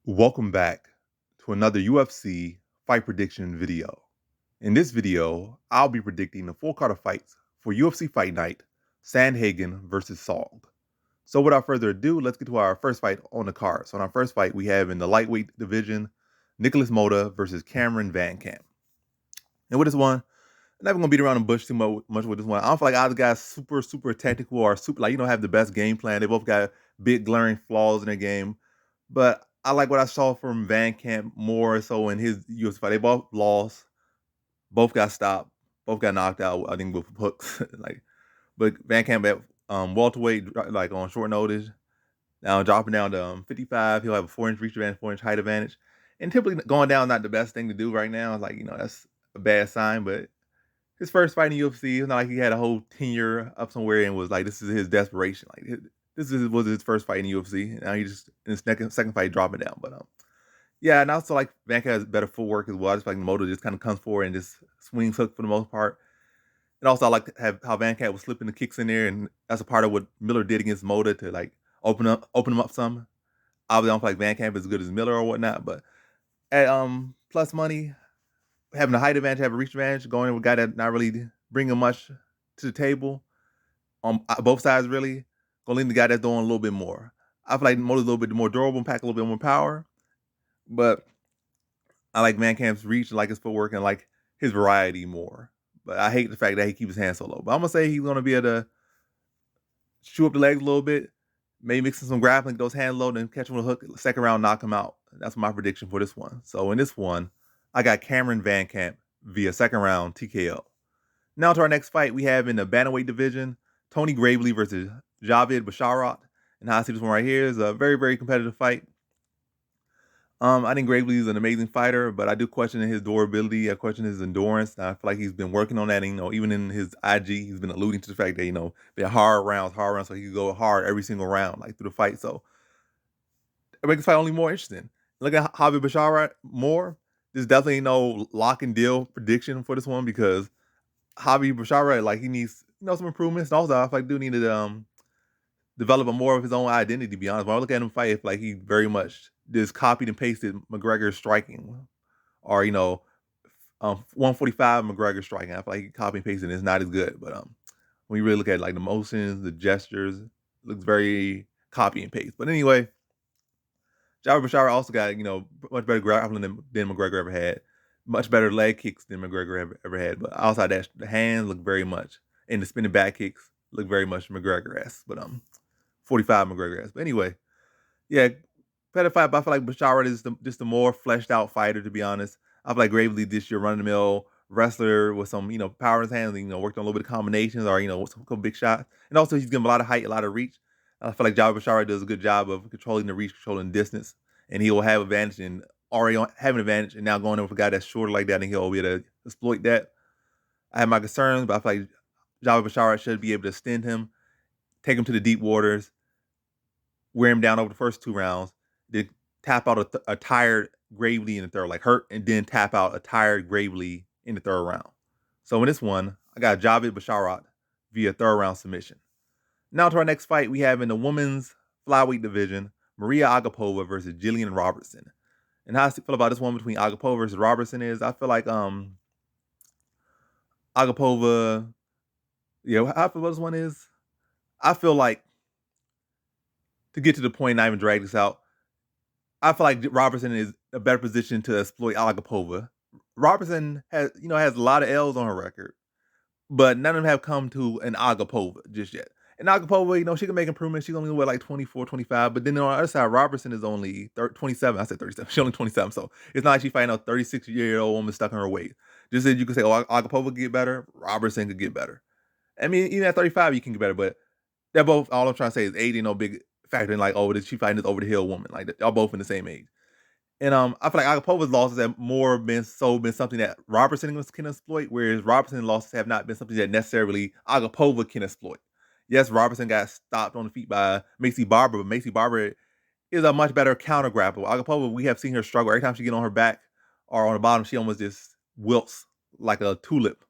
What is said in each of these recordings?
Welcome back to another UFC fight prediction video. In this video, I'll be predicting the full card of fights for UFC Fight Night, Sandhagen versus Saul. So without further ado, let's get to our first fight on the card. So in our first fight, we have in the lightweight division, Nicholas Moda versus Cameron Van Camp. And with this one, I'm never gonna beat around the bush too much with this one. I don't feel like either guy's super technical or super have the best game plan. They both got big glaring flaws in their game. But I like what I saw from Van Camp more so in his UFC fight. They both lost, both got stopped, both got knocked out, I think with hooks. But Van Camp at welterweight, like on short notice. Now dropping down to 55, he'll have a 4-inch reach advantage, 4-inch height advantage. And typically going down not the best thing to do right now. It's like, that's a bad sign, but his first fight in UFC. It's not like he had a whole tenure up somewhere and was like, this is his desperation. Like was his first fight in UFC. Now he just in his second fight dropping down. But yeah, and also like Van Camp has better footwork as well. I just like Moda just kind of comes forward and just swings hook for the most part. And also I like to have how Van Camp was slipping the kicks in there, and that's a part of what Miller did against Moda to like open him up some. Obviously, I don't feel like Van Camp is as good as Miller or whatnot, but at plus money, having a height advantage, have a reach advantage, going in with a guy that not really bringing much to the table on both sides really, gonna lean the guy that's doing a little bit more. I feel like Moda's a little bit more durable and pack a little bit more power, but I like Van Camp's reach and like his footwork and like his variety more. But I hate the fact that he keeps his hands so low. But I'm gonna say he's gonna be able to chew up the legs a little bit, maybe mixing some grappling, those hands low, then catch him with a hook, second round, knock him out. That's my prediction for this one. So in this one, I got Cameron Van Camp via second round TKO. Now to our next fight, we have in the bantamweight division, Tony Gravely versus Javid Bashar. And how I see this one right here is a very competitive fight. I think Gravely is an amazing fighter, but I do question his durability. I question his endurance. I feel like he's been working on that. And, even in his IG, he's been alluding to the fact that they're hard rounds, so he can go hard every single round, like through the fight. So it makes the fight only more interesting. Look at Javid Bashar more. There's definitely no lock and deal prediction for this one because Javi Bashar, like he needs some improvements. And also, I feel like do need to develop more of his own identity. To be honest, when I look at him fight, it's like he very much just copied and pasted McGregor's striking, or 145 McGregor striking. I feel like he copied and pasted. And it's not as good, but when you really look at like the motions, the gestures, it looks very copy and paste. But anyway, Javid Bashar also got much better grappling than McGregor ever had. Much better leg kicks than McGregor ever had. But outside that, the hands look very much, and the spinning back kicks look very much McGregor-esque. But 45 McGregor-esque. But anyway, yeah, better fight. But I feel like Bashar is just the more fleshed out fighter, to be honest. I feel like Gravely this year, run-of-the-mill wrestler with some power in his hands. Worked on a little bit of combinations or some couple big shots. And also he's given a lot of height, a lot of reach. I feel like Javid Bashar does a good job of controlling the reach, controlling the distance, and he will have advantage and already have an advantage. And now going in with a guy that's shorter like that, and he'll be able to exploit that. I have my concerns, but I feel like Javid Bashar should be able to extend him, take him to the deep waters, wear him down over the first two rounds, then tap out a tired Gravely in the third, like hurt, and then tap out a tired Gravely in the third round. So in this one, I got Javid Bashar via third round submission. Now to our next fight, we have in the women's flyweight division, Maria Agapova versus Jillian Robertson. And how I feel about this one between Agapova versus Robertson is I feel like Agapova, how I feel about this one is I feel like to get to the point, not even drag this out, I feel like Robertson is a better position to exploit Agapova. Robertson has a lot of L's on her record, but none of them have come to an Agapova just yet. And Agapova, she can make improvements. She's only like 24, 25. But then on the other side, Robertson is only 27. I said 37. She's only 27. So it's not like she's fighting a 36-year-old woman stuck in her waist. Just as you could say, Agapova could get better, Robertson could get better. I mean, even at 35, you can get better. But they're both, all I'm trying to say is age ain't no big factor in like, oh, she fighting this over-the-hill woman. Like, y'all both in the same age. And I feel like Agapova's losses have more been something that Robertson can exploit, whereas Robertson's losses have not been something that necessarily Agapova can exploit. Yes, Robertson got stopped on the feet by Macy Barber, but Macy Barber is a much better counter grappler. Agapova, we have seen her struggle. Every time she get on her back or on the bottom, she almost just wilts like a tulip.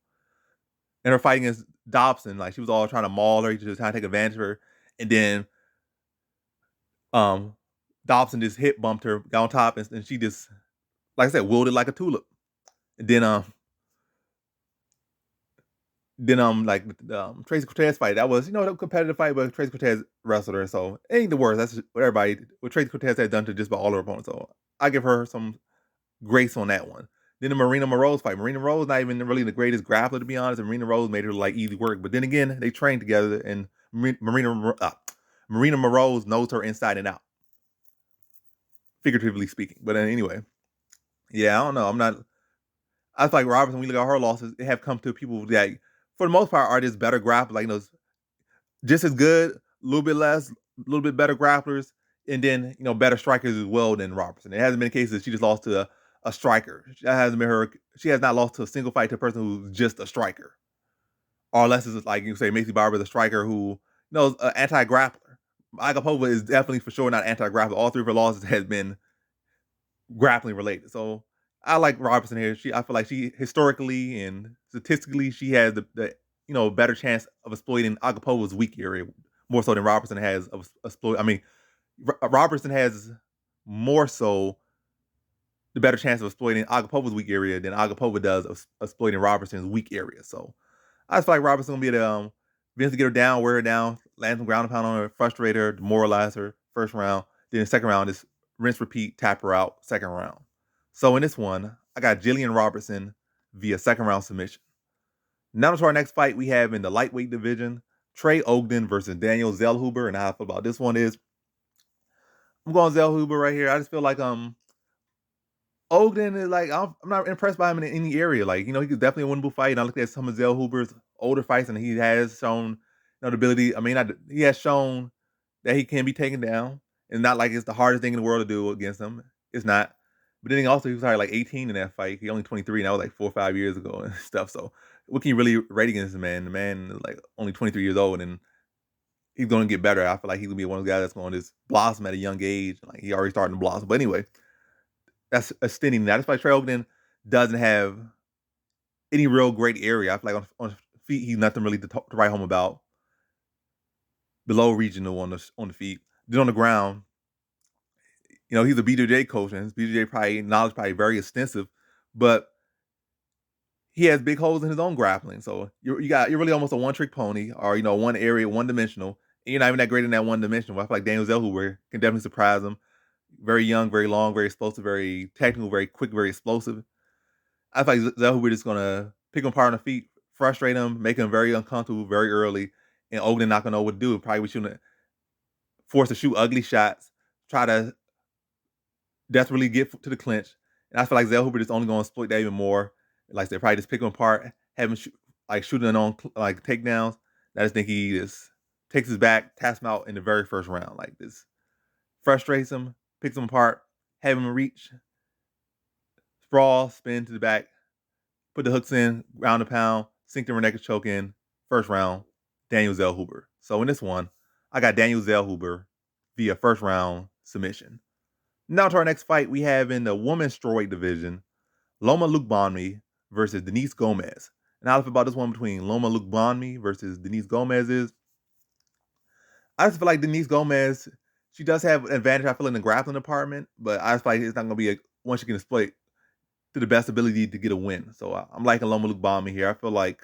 And her fight against Dobson, like she was all trying to maul her, just trying to take advantage of her. And then Dobson just hit bumped her, got on top, and she just, like I said, wilted like a tulip. And then like the Tracy Cortez fight, that was a competitive fight, but Tracy Cortez wrestled her, so it ain't the worst. That's what Tracy Cortez had done to just about all her opponents. So I give her some grace on that one. Then the Marina Moroz fight. Marina Moroz not even really the greatest grappler, to be honest, and Marina Moroz made her like easy work. But then again, they trained together, and Marina Moroz knows her inside and out, figuratively speaking. But anyway, yeah, I don't know. I feel like Robertson, when we look at her losses, it have come to people that, for the most part, are just better grapplers, like just as good, a little bit less, a little bit better grapplers, and then better strikers as well than Robertson. It hasn't been cases that she just lost to a striker. That hasn't been her. She has not lost to a single fight to a person who's just a striker, or unless it's like you say Macy Barber, the striker who knows an anti-grappler. Agapova is definitely for sure not anti-grappler. All three of her losses has been grappling related. So I like Robertson here. I feel like she historically and statistically she has the better chance of exploiting Agapova's weak area more so than Robertson has of exploit. I mean, Robertson has more so the better chance of exploiting Agapova's weak area than Agapova does of exploiting Robertson's weak area. So I just feel like Robertson gonna be the Vince to get her down, wear her down, land some ground and pound on her, frustrate her, demoralize her first round. Then the second round is rinse, repeat, tap her out, second round. So in this one, I got Jillian Robertson via second round submission. Now to our next fight we have in the lightweight division, Trey Ogden versus Daniel Zellhuber. And how I feel about this one is, I'm going Zellhuber right here. I just feel like Ogden is like, I'm not impressed by him in any area. Like, he could definitely a winnable fight. And I looked at some of Zellhuber's older fights, and he has shown the ability. I mean, he has shown that he can be taken down. And not like it's the hardest thing in the world to do against him. It's not. But then also he was like 18 in that fight. He only 23, and that was like 4 or 5 years ago and stuff. So what can you really rate against the man? The man is like only 23 years old, and he's going to get better. I feel like he's going to be one of the guys that's going to just blossom at a young age. Like, he already starting to blossom. But anyway, that's extending that. That's why Trey Ogden doesn't have any real great area. I feel like on feet, he's nothing really to write home about. Below regional on the feet. Then on the ground, he's a BJJ coach, and his BJJ knowledge probably very extensive, but he has big holes in his own grappling. So you're really almost a one trick pony, or one area, one dimensional. And you're not even that great in that one dimensional. I feel like Daniel Zellhuber can definitely surprise him. Very young, very long, very explosive, very technical, very quick, very explosive. I feel like Zellhuber is gonna pick him apart on the feet, frustrate him, make him very uncomfortable very early, and Ogden not gonna know what to do. Probably shooting, forced to shoot ugly shots, try to desperately get to the clinch. And I feel like Zellhuber is only going to exploit that even more. Like, they probably just pick him apart, have him shooting on like takedowns. I just think he just takes his back, taps him out in the very first round. Like, this frustrates him, picks him apart, have him reach, sprawl, spin to the back, put the hooks in, ground and pound, sink the rear naked choke in, first round, Daniel Zellhuber. So in this one, I got Daniel Zellhuber via first round submission. Now to our next fight we have in the women's strawweight division, Loma Lookboonmee versus Denise Gomez. And how I feel about this one between Loma Lookboonmee versus Denise Gomez is, I just feel like Denise Gomez, she does have an advantage, I feel, in the grappling department, but I just feel like it's not going to be one she can exploit to the best ability to get a win. So I'm liking Loma Lookboonmee here. I feel like,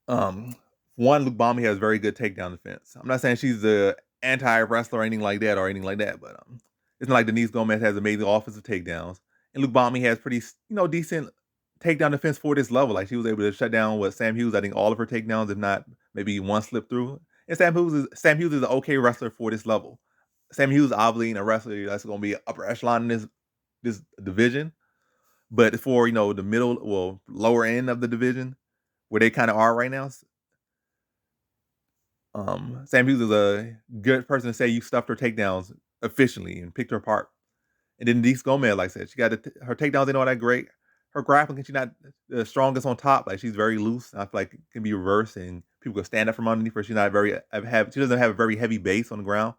one, Lookboonmee has very good takedown defense. I'm not saying she's the anti-wrestler or anything like that, but it's not like Denise Gomez has amazing offensive takedowns. And Lookboonmee has pretty, decent takedown defense for this level. Like, she was able to shut down Sam Hughes, I think all of her takedowns, if not maybe one slip through. And Sam Hughes is an okay wrestler for this level. Sam Hughes obviously a wrestler that's going to be upper echelon in this division. But for, the middle, lower end of the division, where they kind of are right now, Sam Hughes is a good person to say you stuffed her takedowns efficiently and picked her apart. And then Denise Gomez, like I said, she got her takedowns ain't all that great. Her grappling, she's not the strongest on top. Like, she's very loose. I feel like it can be reversed, and people can stand up from underneath her. She's not she doesn't have a very heavy base on the ground.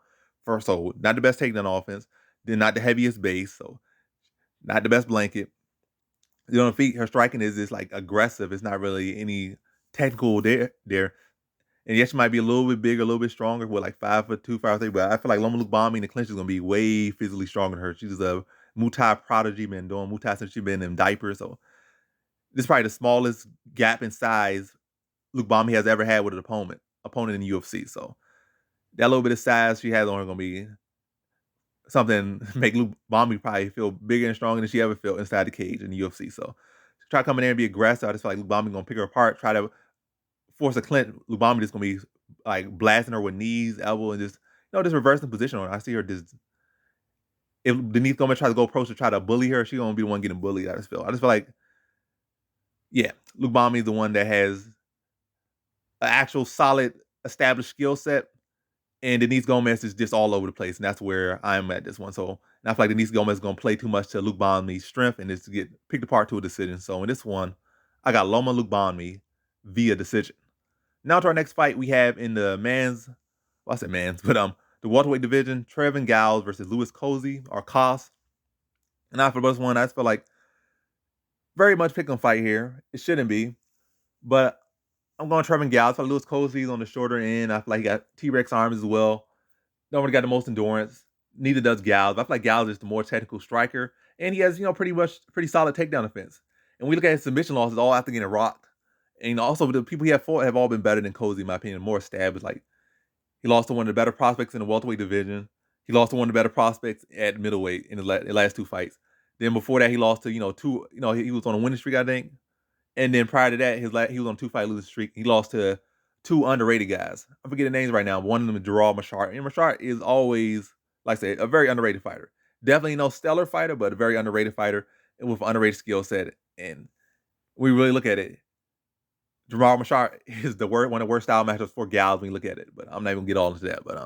So not the best takedown offense. Then not the heaviest base, so not the best blanket. On the feet, her striking is just like aggressive. It's not really any technical there. And yes, she might be a little bit bigger, a little bit stronger, with like 5'2", 5'3", but I feel like Loma Lukebami in the clinch is gonna be way physically stronger than her. She's a Muay Thai prodigy, been doing Muay Thai since she's been in diapers. So this is probably the smallest gap in size Lukebami has ever had with an opponent in the UFC. So that little bit of size she has on her gonna be something make Lukebami probably feel bigger and stronger than she ever felt inside the cage in the UFC. So try coming in and be aggressive. I just feel like Lukebami gonna pick her apart, try to force a clinch. Lukebami just gonna be like blasting her with knees, elbow, and just just reversing position on her. I see her just if Denise Gomez tries to go approach to try to bully her, she gonna be the one getting bullied. I just feel like yeah, Lukebami is the one that has an actual solid established skill set. And Denise Gomez is just all over the place, and that's where I'm at this one. So and I feel like Denise Gomez is gonna play too much to Lukebami's strength and just get picked apart to a decision. So in this one, I got Loma Lukebami via decision. Now to our next fight we have in the men's, well I said men's, but the welterweight division, Trevin Giles versus Louis Cozy or Cos. And after this one, I just feel like very much pick 'em fight here. It shouldn't be, but I'm going Trevin Giles. I feel like Louis Cozy's on the shorter end. I feel like he got T-Rex arms as well. Nobody got the most endurance. Neither does Giles. I feel like Giles is the more technical striker, and he has pretty solid takedown defense. And we look at his submission losses all after getting rocked. And also the people he have fought have all been better than Cozy, in my opinion, more established. Like he lost to one of the better prospects in the welterweight division. He lost to one of the better prospects at middleweight in the last two fights. Then before that, he lost to two. He was on a winning streak, I think. And then prior to that, he was on a 2-fight losing streak. He lost to two underrated guys. I forget the names right now. One of them is Bashar. And Bashar is always, like I said, a very underrated fighter. Definitely no stellar fighter, but a very underrated fighter and with an underrated skill set. And we really look at it. Jamal Bashar is one of the worst style matchups for Gals when you look at it. But I'm not even gonna get all into that. But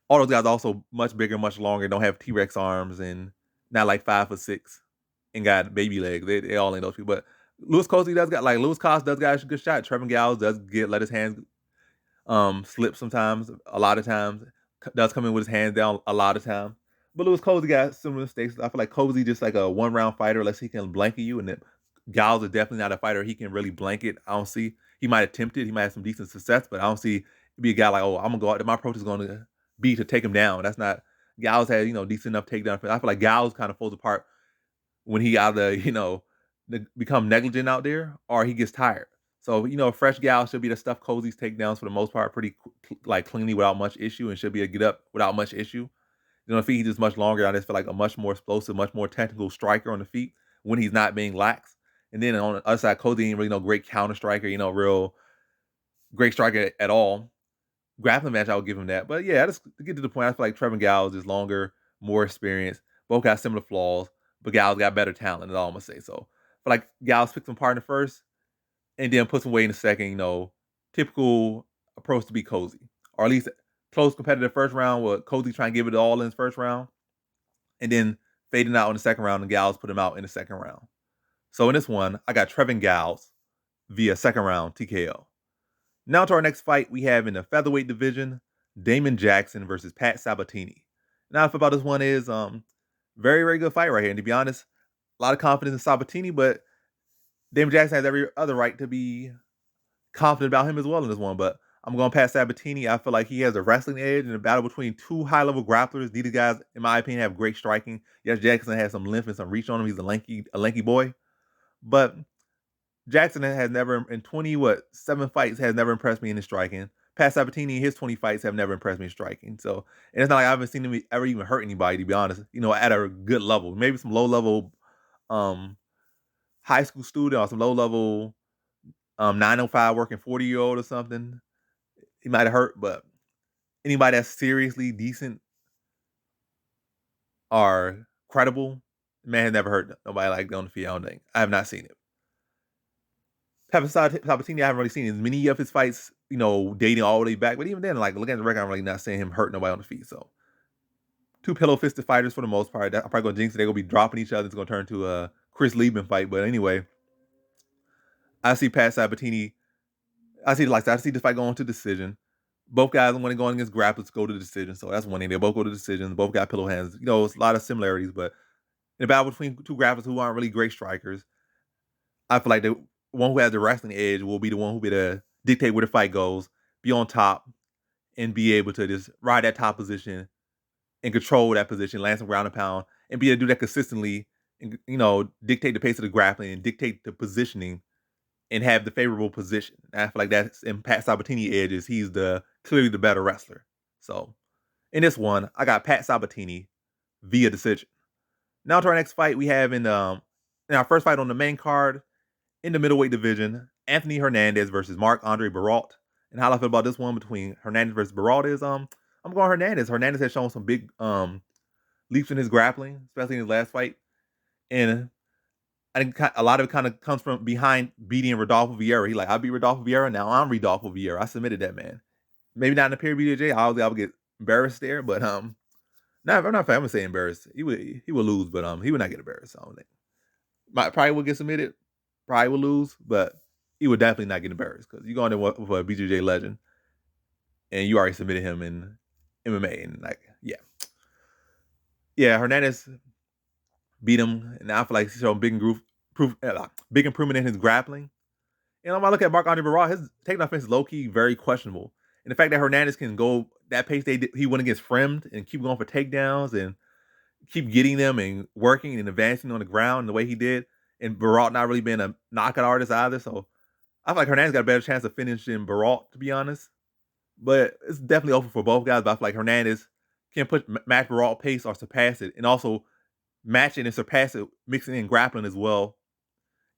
all those guys are also much bigger, much longer, don't have T-Rex arms, and not like 5'6" and got baby legs. They all ain't those people. But Louis Cozy does got Louis Cost does got a good shot. Trevin Giles does let his hands slip sometimes, a lot of times. Does come in with his hands down a lot of times. But Louis Cozy got similar mistakes. I feel like Cozy just like a one-round fighter unless he can blanket you. And then Giles is definitely not a fighter he can really blanket. I don't see. He might attempt it. He might have some decent success, but I don't see be a guy like, oh, I'm going to go out there. My approach is going to be to take him down. That's not. Giles had, decent enough takedown. I feel like Giles kind of falls apart when he either, become negligent out there or he gets tired. So, a fresh gal should be the stuff Cozy's takedowns for the most part pretty cleanly without much issue and should be a get up without much issue. If he's just much longer, I just feel like a much more explosive, much more technical striker on the feet when he's not being lax. And then on the other side, Cozy ain't really no great counter striker, real great striker at all. Grappling match, I would give him that. But yeah, just to get to the point, I feel like Trevin Giles is longer, more experienced. Both got similar flaws, but Giles got better talent, is all I'm going to say. So I feel like Giles picks him apart in the first and then puts him away in the second, typical approach to be Cozy. Or at least close competitive first round with Cozy trying to give it all in his first round and then fading out in the second round and Giles put him out in the second round. So in this one, I got Trevin Giles via second round TKO. Now to our next fight we have in the featherweight division, Damon Jackson versus Pat Sabatini. Now, if about this one is very, very good fight right here. And to be honest, a lot of confidence in Sabatini, but Damon Jackson has every other right to be confident about him as well in this one. But I'm going Pat Sabatini. I feel like he has a wrestling edge in a battle between two high-level grapplers. These guys, in my opinion, have great striking. Yes, Jackson has some length and some reach on him. He's a lanky boy. But Jackson has never, in 7 fights, has never impressed me in his striking. Pat Sabatini, his 20 fights have never impressed me in striking. So, and it's not like I haven't seen him ever even hurt anybody, to be honest, at a good level. Maybe some low-level high school student or some low-level 905 working 40-year-old or something. He might have hurt, but anybody that's seriously decent or credible, man has never hurt nobody like that on the field. I don't think. I have not seen it. Sabatini, I haven't really seen as many of his fights, dating all the way back. But even then, like looking at the record, I'm really not seeing him hurt nobody on the feet. So, two pillow-fisted fighters for the most part. I'm probably going to jinx it. They're going to be dropping each other. It's going to turn to a Chris Lieben fight. But anyway, I see Pat Sabatini. I see this fight going to decision. Both guys want to go against grapplers go to decision. So that's one thing. They both go to decision. Both got pillow hands. It's a lot of similarities. But in a battle between two grapplers who aren't really great strikers, I feel like the one who has the wrestling edge will be the one who be to dictate where the fight goes. be on top, and be able to just ride that top position and control that position, land some ground and pound, and be able to do that consistently, and dictate the pace of the grappling and dictate the positioning and have the favorable position. And I feel like that's in Pat Sabatini edges. He's clearly the better wrestler. So in this one, I got Pat Sabatini via decision. Now to our next fight, we have in our first fight on the main card in the middleweight division, Anthony Hernandez versus Marc-Andre Barrault. And how I feel about this one between Hernandez versus Barrault is I'm going Hernandez. Hernandez has shown some big leaps in his grappling, especially in his last fight. And I think a lot of it kind of comes from behind beating Rodolfo Vieira. He like, I beat Rodolfo Vieira, now I'm Rodolfo Vieira. I submitted that man. Maybe not in the period BJJ. Obviously I would get embarrassed there, but I'm not gonna say embarrassed. He would lose, but he would not get embarrassed. I don't think. Probably would get submitted, probably would lose, but he would definitely not get embarrassed because you're going there with a BJJ legend and you already submitted him in MMA and Hernandez beat him, and I feel like he's showing big improvement in his grappling. And when I look at Marc-Andre Barrault, his takedown offense is low-key very questionable. And the fact that Hernandez can go that pace he went against Fremd and keep going for takedowns and keep getting them and working and advancing on the ground the way he did, and Barrault not really being a knockout artist either. So I feel like Hernandez got a better chance of finishing Barrault, to be honest. But it's definitely open for both guys. But I feel like Hernandez can match Barrault pace or surpass it, and also match it and surpass it, mixing in grappling as well.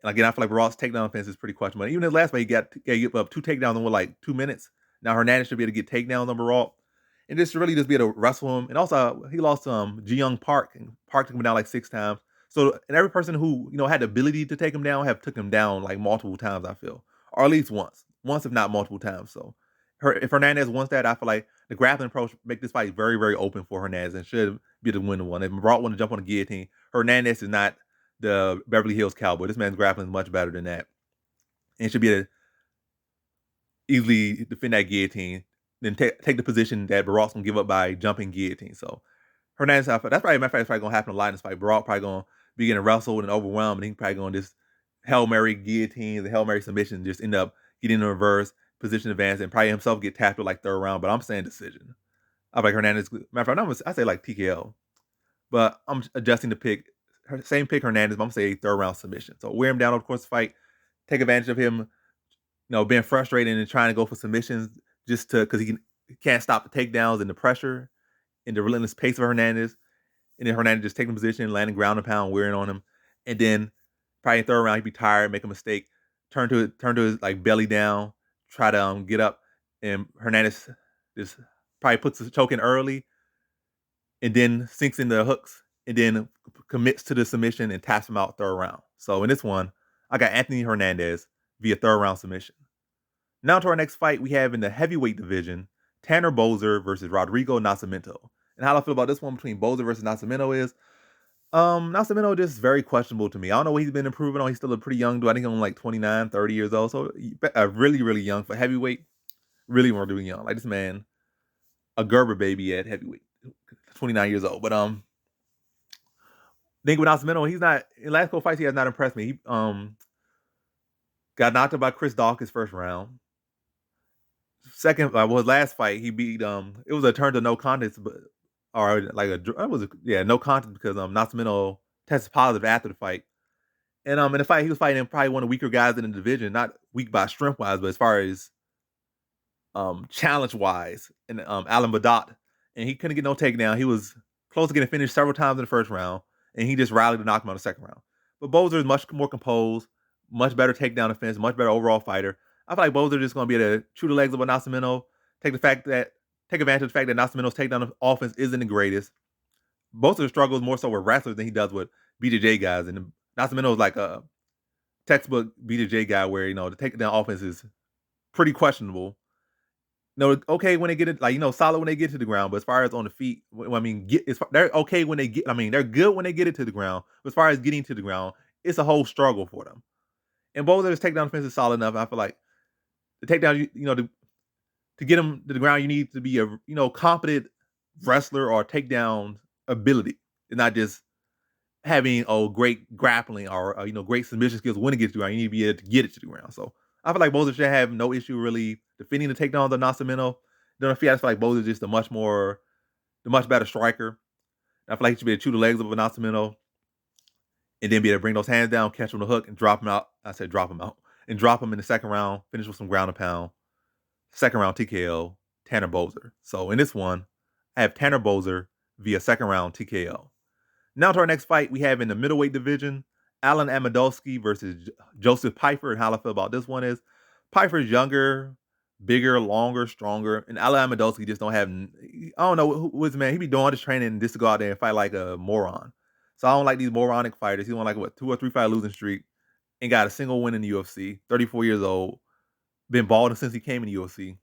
And again, I feel like Barrault's takedown offense is pretty questionable. Even his last fight, he got up 2 takedowns in like 2 minutes. Now Hernandez should be able to get takedowns on Barrault and just be able to wrestle him. And also, he lost Ji Young Park, and Park took him down like 6 times. So, and every person who had the ability to take him down have took him down like multiple times, I feel, or at least once if not multiple times. So, if Hernandez wants that, I feel like the grappling approach make this fight very, very open for Hernandez and should be the winning one. If Barrault want to jump on the guillotine, Hernandez is not the Beverly Hills Cowboy. This man's grappling is much better than that, and should be able to easily defend that guillotine, then take the position that Barrault's gonna give up by jumping guillotine. So Hernandez, that's probably gonna happen a lot in this fight. Barrault probably gonna be getting wrestled and overwhelmed, and he's probably gonna just Hail Mary guillotine, the Hail Mary submission, just end up getting in the reverse position advance, and probably himself get tapped with like 3rd round. But I'm saying decision. I like Hernandez. Matter of fact, I say like TKO, but I'm adjusting the pick. Same pick Hernandez, but I'm gonna say 3rd round submission. So wear him down, of course, fight. Take advantage of him, being frustrated and trying to go for submissions just because he can't stop the takedowns and the pressure and the relentless pace of Hernandez. And then Hernandez just taking position, landing ground and pound, wearing on him. And then probably in 3rd round, he'd be tired, make a mistake, turn to his like belly down, try to get up, and Hernandez just probably puts the choke in early, and then sinks in the hooks, and then commits to the submission and taps him out 3rd round. So in this one, I got Anthony Hernandez via 3rd round submission. Now to our next fight, we have in the heavyweight division, Tanner Boser versus Rodrigo Nascimento. And how I feel about this one between Boser versus Nascimento is, Nascimento just very questionable to me. I don't know what he's been improving on. He's still a pretty young dude. I think he's only like 29, 30 years old. So really, really young for heavyweight. Really, really young. Like this man, a Gerber baby at heavyweight, 29 years old. But think with Nascimento, he's not in last couple fights. He has not impressed me. He got knocked out by Chris Dawkins 1st round. Second, his last fight, he beat it was a turn to no contest, but or like no contest because Nascimento tested positive after the fight. And in the fight, he was fighting probably one of the weaker guys in the division, not weak by strength wise, but as far as challenge wise, and Alan Badat, and he couldn't get no takedown. He was close to getting finished several times in the 1st round, and he just rallied to knock him out in the 2nd round. But Boser is much more composed, much better takedown defense, much better overall fighter. I feel like Boser is just going to be able to chew the legs of Nascimento, take advantage of the fact that Nascimento's takedown offense isn't the greatest. Boser struggles more so with wrestlers than he does with BJJ guys, and Nascimento is like a textbook BJJ guy where the takedown offense is pretty questionable. Okay when they get it, solid when they get to the ground, but as far as on the feet, they're okay when they get. They're good when they get it to the ground, but as far as getting to the ground, it's a whole struggle for them. And Boser's takedown defense is solid enough. I feel like the takedown, to get him to the ground, you need to be a competent wrestler or takedown ability, and not just having great grappling or great submission skills when it gets to the ground. You need to be able to get it to the ground. So I feel like Bowser should have no issue really defending the takedowns of Nascimento. Then I feel like Bowser is just the much better striker. I feel like he should be able to chew the legs of a Nascimento and then be able to bring those hands down, catch him on the hook, and drop him out. I said drop him out. And drop him in the second round, finish with some ground and pound. Second round TKO, Tanner Bowser. So in this one, I have Tanner Bowser via second round TKO. Now to our next fight, we have in the middleweight division, Alan Amadoski versus Joseph Pyfer. And how I feel about this one is Pyfer's younger, bigger, longer, stronger. And Alan Amadoski just don't have, I don't know what's man. He be doing all this training just to go out there and fight like a moron. So I don't like these moronic fighters. He's on like, 2 or 3 fight losing streak and got a single win in the UFC, 34 years old, been balling since he came in the UFC.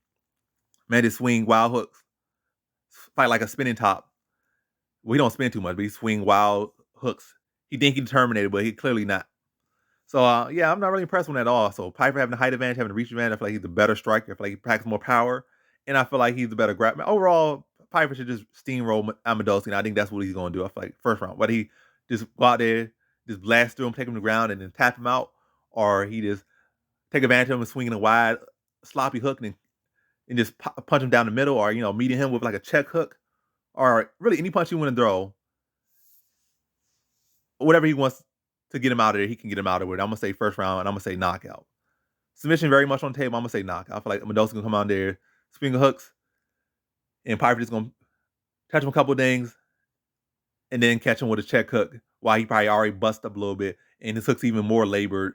Man, just swing wild hooks, fight like a spinning top. Well, he don't spin too much, but he swing wild hooks. He think he's Terminator, but he clearly not. So, yeah, I'm not really impressed with him at all. So, Piper having the height advantage, having the reach advantage, I feel like he's the better striker. I feel like he packs more power, and I feel like he's the better grappler. Overall, Piper should just steamroll Amadoski, and I think that's what he's going to do. I feel like first round, whether he just go out there, just blast through him, take him to the ground, and then tap him out, or he just take advantage of him and swinging a wide, sloppy hook and just punch him down the middle, or, meeting him with like a check hook, or really any punch you want to throw, whatever he wants to get him out of there, he can get him out of it. I'm going to say first round, and I'm going to say knockout. Submission very much on the table. I'm going to say knockout. I feel like Amadoski's going to come out there, swing hooks, and Piper just going to touch him a couple of things, and then catch him with a check hook while he probably already bust up a little bit, and his hook's even more labored.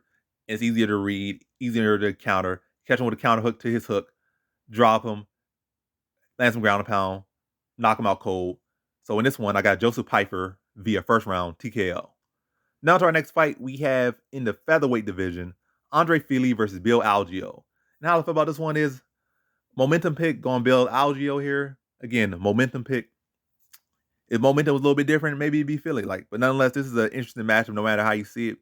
It's easier to read, easier to counter. Catch him with a counter hook to his hook, drop him, land some ground and pound, knock him out cold. So in this one, I got Joseph Pyfer via first round TKO. Now to our next fight, we have in the featherweight division, Andre Fili versus Bill Algeo. And how I feel about this one is momentum pick going Bill Algeo here. Again, momentum pick. If momentum was a little bit different, maybe it'd be Philly. But nonetheless, this is an interesting matchup no matter how you see it.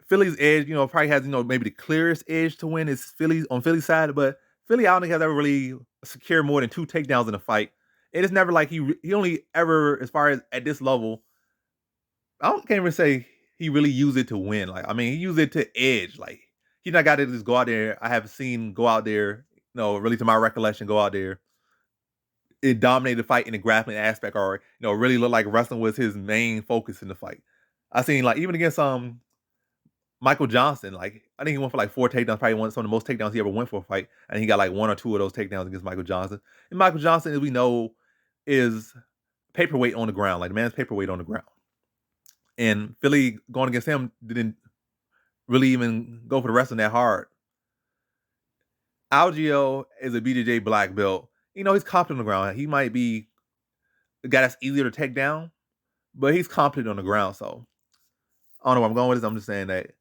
Philly's edge, probably has, maybe the clearest edge to win is on Philly's side, but Philly, I don't think has ever really secured more than 2 takedowns in a fight. It is never like he only ever, as far as at this level, can't even say he really used it to win. He used it to edge. He's not got to just go out there. I have seen go out there, really to my recollection, go out there and dominate the fight in the grappling aspect, or really look like wrestling was his main focus in the fight. I seen even against Michael Johnson, I think he went for 4 takedowns, probably some of the most takedowns he ever went for a fight, and he got 1 or 2 of those takedowns against Michael Johnson. And Michael Johnson, as we know, is paperweight on the ground, the man's paperweight on the ground. And Philly going against him didn't really even go for the wrestling that hard. Algeo is a BJJ black belt. He's competent on the ground. He might be a guy that's easier to take down, but he's competent on the ground. So I don't know where I'm going with this. I'm just saying that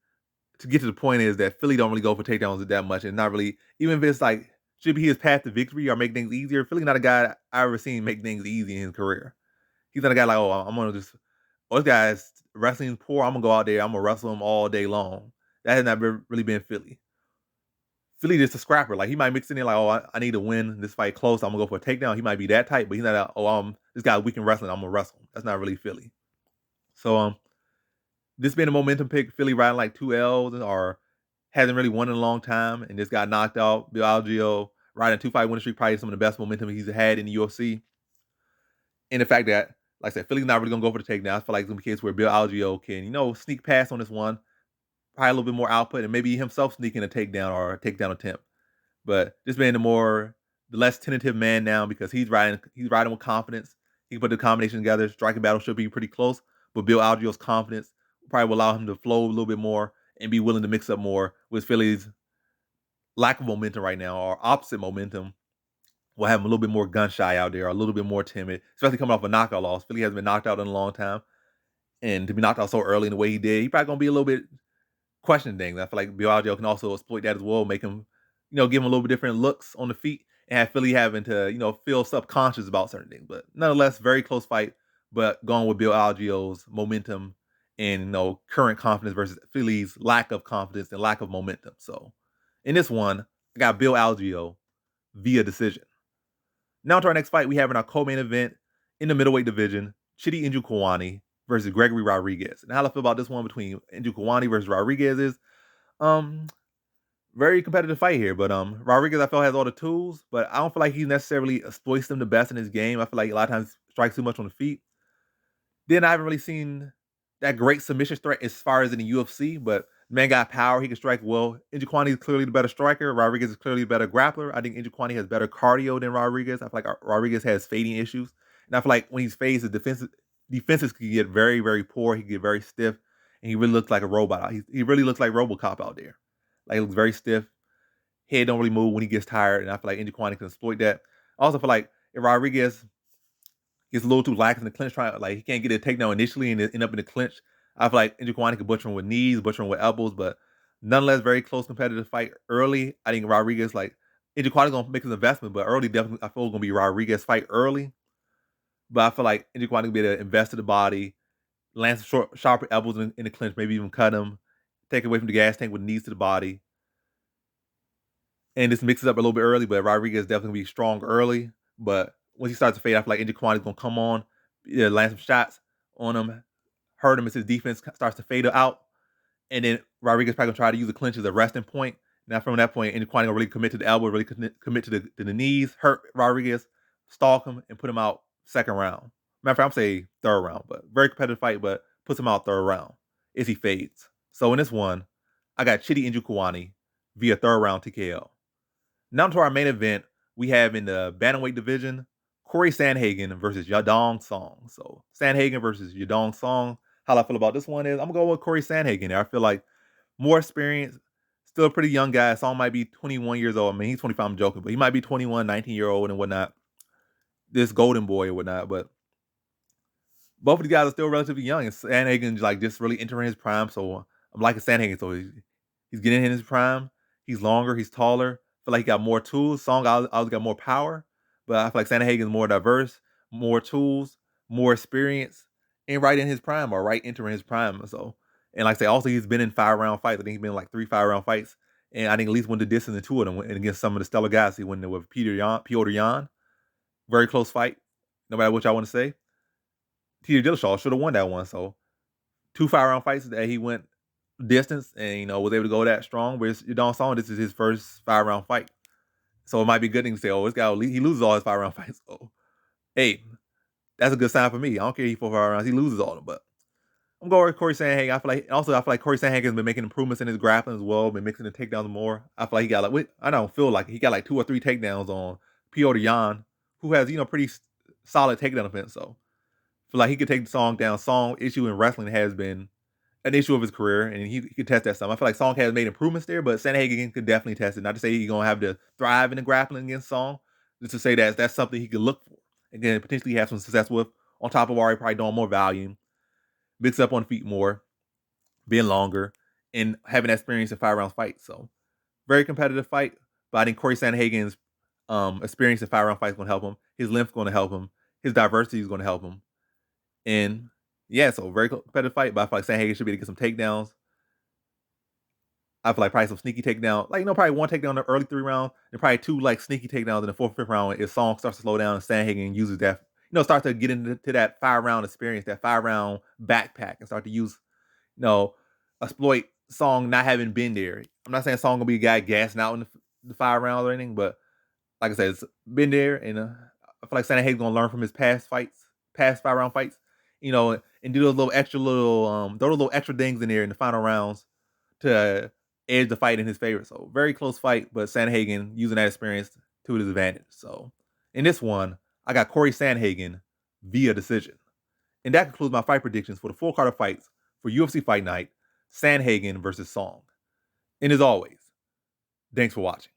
to get to the point is that Philly don't really go for takedowns that much, and not really, even if it's should be his path to victory or make things easier. Philly not a guy I ever seen make things easy in his career. He's not a guy I'm gonna just, this guy's wrestling's poor. I'm gonna go out there. I'm gonna wrestle him all day long. That has not really been Philly. Philly just a scrapper. He might mix it in I need to win this fight close. I'm gonna go for a takedown. He might be that type, but he's not this guy's weak in wrestling. I'm gonna wrestle him. That's not really Philly. So this being a momentum pick, Philly riding 2 L's or hasn't really won in a long time and just got knocked out. Bill Algeo riding a 2-fight winning streak, probably some of the best momentum he's had in the UFC. And the fact that, like I said, Philly's not really going to go for the takedown. I feel like it's going to be a case where Bill Algeo can, sneak past on this one, probably a little bit more output, and maybe himself sneaking a takedown or a takedown attempt. But this being the less tentative man now, because he's riding with confidence. He can put the combination together. Striking battle should be pretty close, but Bill Algeo's confidence probably will allow him to flow a little bit more and be willing to mix up more with Philly's lack of momentum right now, or opposite momentum. Will have him a little bit more gun shy out there, or a little bit more timid, especially coming off a knockout loss. Philly hasn't been knocked out in a long time, and to be knocked out so early in the way he did, he probably going to be a little bit questioning things. I feel like Bill Algeo can also exploit that as well, make him, give him a little bit different looks on the feet, and have Philly having to, feel subconscious about certain things. But nonetheless, very close fight, but going with Bill Algeo's momentum and, current confidence versus Philly's lack of confidence and lack of momentum. So in this one, I got Bill Algeo via decision. Now to our next fight, we have in our co-main event in the middleweight division, Chidi Njokuani versus Gregory Rodriguez. And how I feel about this one between Njokuani versus Rodriguez is, Um, Very competitive fight here, but Rodriguez I feel has all the tools, but I don't feel like he necessarily exploits them the best in his game. I feel like a lot of times strikes too much on the feet. Then I haven't really seen that great submission threat as far as in the UFC, but man got power. He can strike well. Njokuani is clearly the better striker. Rodriguez is clearly the better grappler. I think Njokuani has better cardio than Rodriguez. I feel like Rodriguez has fading issues. And I feel like when he's phased, his defenses can get very, very poor. He can get very stiff. And he really looks like a robot. He really looks like RoboCop out there. Like he looks very stiff. Head don't really move when he gets tired. And I feel like Njokuani can exploit that. I also feel like if Rodriguez gets a little too lax in the clinch, trying like he can't get a takedown initially and end up in the clinch. I feel like Njokuani could butcher him with knees, butcher him with elbows, but nonetheless, very close competitive fight early. I think Rodriguez like Njokuani's gonna make his investment, but early definitely I feel it's gonna be Rodriguez fight early. But I feel like Njokuani will be able to invest in the body, land some sharper elbows in the clinch, maybe even cut him, take away from the gas tank with knees to the body, and just mix it up a little bit early. But Rodriguez definitely gonna be strong early, but once he starts to fade, I feel like Njokuani's gonna come on, land some shots on him, hurt him as his defense starts to fade out. And then Rodriguez probably gonna try to use the clinch as a resting point. Now from that point, Njokuani gonna really commit to the elbow, really commit to the knees, hurt Rodriguez, stalk him, and put him out second round. Matter of fact, I'm saying third round, but very competitive fight, but puts him out third round as he fades. So in this one, I got Chidi Njokuani via third round TKO. Now to our main event, we have in the bantamweight division, Corey Sandhagen versus Yadong Song. So Sandhagen versus Yadong Song. How I feel about this one is I'm gonna go with Corey Sandhagen there. I feel like more experience, still a pretty young guy. Song might be 21 years old. I mean, he's 25, I'm joking, but he might be 21, 19-year-old and whatnot. This golden boy or whatnot, but both of these guys are still relatively young, and Sandhagen's like just really entering his prime. So I'm liking Sandhagen. So he's getting in his prime. He's longer. He's taller. I feel like he got more tools. Song always got more power, but I feel like Sandhagen's more diverse, more tools, more experience, and right in his prime or right entering his prime. So, and like I say, also he's been in 5-round fights. I think he's been in like 3 5-round fights, and I think at least won the distance in 2 of them. And against some of the stellar guys, he won with Piotr Jan. Very close fight, no matter what y'all want to say. Peter Dillashaw should have won that one. So 2 5-round fights that he went distance and was able to go that strong. Whereas Yadong Song, this is his first 5-round fight. So it might be a good thing to say, oh, this guy, he loses all his 5-round fights. So, hey, that's a good sign for me. I don't care if he 4 5 rounds, he loses all of them. But I'm going with Corey Sandhagen. I feel like Corey Sandhagen has been making improvements in his grappling as well, been mixing the takedowns more. I feel like he got I don't feel like he got like 2 or 3 takedowns on Piotr Jan, who has, pretty solid takedown defense. So I feel like he could take the Song down. Song issue in wrestling has been an issue of his career, and he could test that some. I feel like Song has made improvements there, but Sandhagen could definitely test it. Not to say he's gonna have to thrive in the grappling against Song, just to say that that's something he could look for. Again, potentially have some success with. On top of already probably doing more volume, mix up on feet more, being longer, and having that experience in 5-round fights. So very competitive fight, but I think Corey Sandhagen's experience in 5-round fights is gonna help him. His length's gonna help him. His diversity is gonna help him. And yeah, so very competitive fight, but I feel like Sandhagen should be able to get some takedowns. I feel like probably some sneaky takedown. Like, probably 1 takedown in the early 3 rounds, and probably 2 like sneaky takedowns in the 4th, 5th round if Song starts to slow down and Sandhagen uses that, start to get into that 5-round experience, that 5-round backpack, and start to use, exploit Song not having been there. I'm not saying Song gonna be a guy gassing out in the 5 rounds or anything, but like I said, it's been there, and I feel like Sandhagen's gonna learn from his past 5-round fights, and do those little extra things in there in the final rounds to edge the fight in his favor. So very close fight, but Sandhagen using that experience to his advantage. So in this one, I got Corey Sandhagen via decision. And that concludes my fight predictions for the full card of fights for UFC Fight Night, Sandhagen versus Song. And as always, thanks for watching.